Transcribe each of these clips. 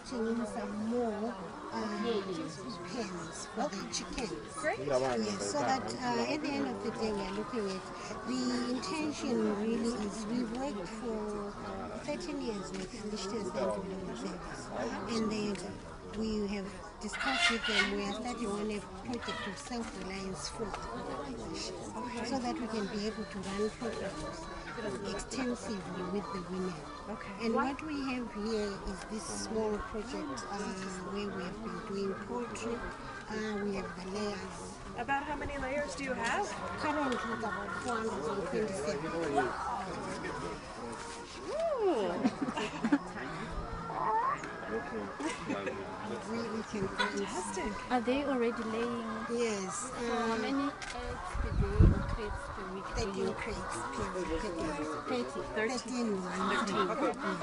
putting in some more pens for the chickens. Great. Yes, so that at the end of the day we are looking at the intention really is we worked for 13 years with Liechtenstein Development Service, and then we have discussed with them we are starting on a project of self-reliance food organization, so that we can be able to run programs extensively with the women. Okay. And what we have here is this small project where we have been doing poultry. We have the layers. About how many layers do you have? Currently it's about 427. Ooh. We can Fantastic. Are they already laying? Yes. How many eggs per day or crates per week? 13 crates per day. 13.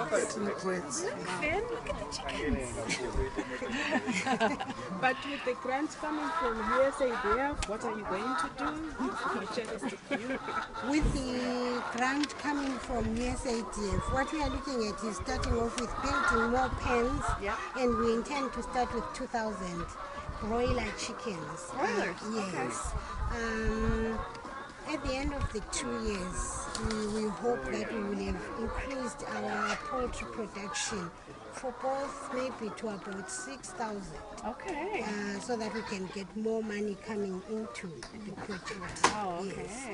13 crates. Finn, look at the chickens. But with the grant coming from USAID, what are you going to do? With the grant coming from USAID, what we are looking at is starting off with building more pens, and we intend to start with 2,000 broiler chickens. Broilers? Yes. At the end of the 2 years, we hope that we will have increased our poultry production for both maybe to about 6,000. Okay. So that we can get more money coming into the project. Oh, okay. Yes.